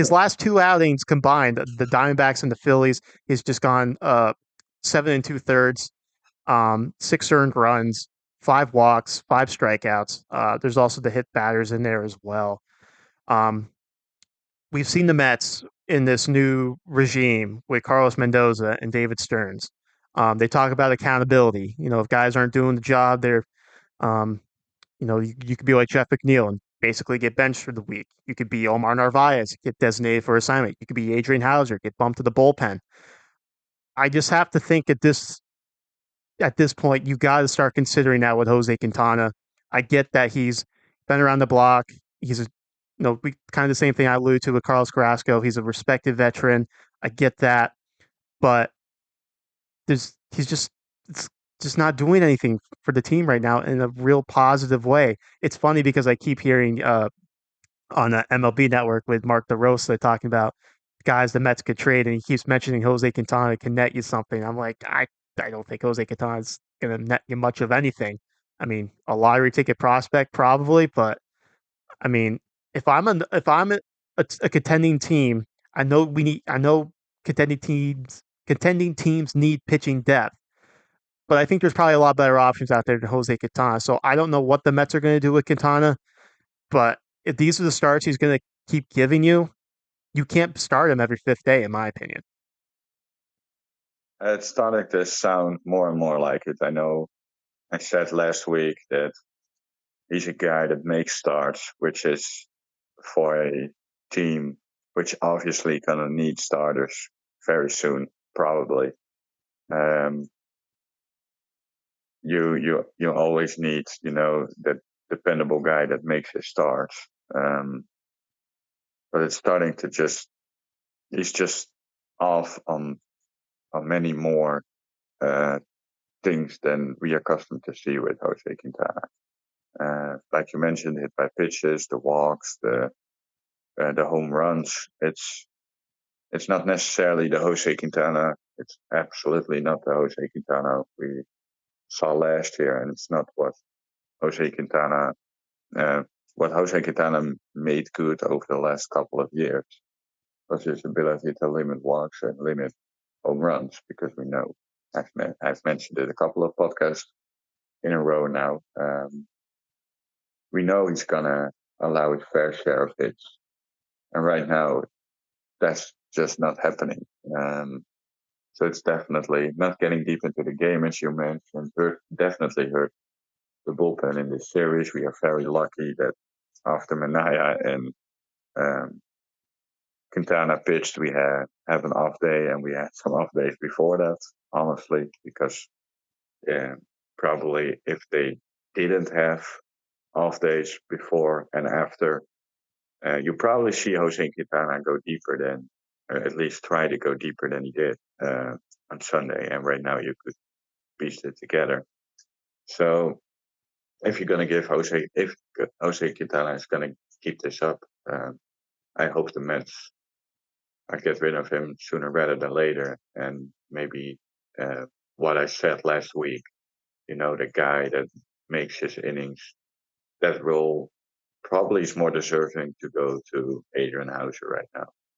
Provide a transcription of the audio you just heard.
his last two outings combined, the Diamondbacks and the Phillies, he's just gone 7 and 2/3, 6 earned runs, 5 walks, 5 strikeouts. There's also the hit batters in there as well. Um, we've seen the Mets in this new regime with Carlos Mendoza and David Stearns. They talk about accountability. If guys aren't doing the job, um, you could be like Jeff McNeil and basically get benched for the week. You could be Omar Narvaez, get designated for assignment. You could be Adrian Hauser, get bumped to the bullpen. I just have to think at this point, you got to start considering that with Jose Quintana. I get that he's been around the block. He's kind of the same thing I alluded to with Carlos Carrasco. He's a respected veteran. I get that, but he's just not doing anything for the team right now in a real positive way. It's funny because I keep hearing on MLB Network with Mark DeRosa talking about guys the Mets could trade, and he keeps mentioning Jose Quintana can net you something. I'm like, I don't think Jose Quintana's going to net you much of anything. I mean, a lottery ticket prospect probably, but I mean, if I'm a contending team, I know contending teams need pitching depth, but I think there's probably a lot better options out there than Jose Quintana. So I don't know what the Mets are going to do with Quintana, but if these are the starts he's going to keep giving you, you can't start him every fifth day, in my opinion. It's starting to sound more and more like it. I know I said last week that he's a guy that makes starts, which is for a team which obviously gonna need starters very soon, probably. Um, you always need that dependable guy that makes his starts. But it's starting to he's just off on many more uh, things than we are accustomed to see with Jose Quintana. Like you mentioned, hit by pitches, the walks, the home runs. It's not necessarily the Jose Quintana. It's absolutely not the Jose Quintana we saw last year, and it's not Jose Quintana uh, what Jose Quintana made good over the last couple of years was his ability to limit walks and limit home runs, because we know I've mentioned it a couple of podcasts in a row now. We know he's gonna allow his fair share of hits, and right now that's just not happening. So it's definitely not getting deep into the game, as you mentioned. Definitely hurt the bullpen in this series. We are very lucky that after Manaya and um, Quintana pitched, we have an off day, and we had some off days before that, honestly, because probably if they didn't have off days before and after, you probably see Jose Quintana go deeper than, or at least try to go deeper than he did on Sunday. And right now you could piece it together. So if you're going to if Jose Quintana is going to keep this up, I hope the Mets get rid of him sooner rather than later. And maybe what I said last week, the guy that makes his innings, that role probably is more deserving to go to Adrian Hauser right now.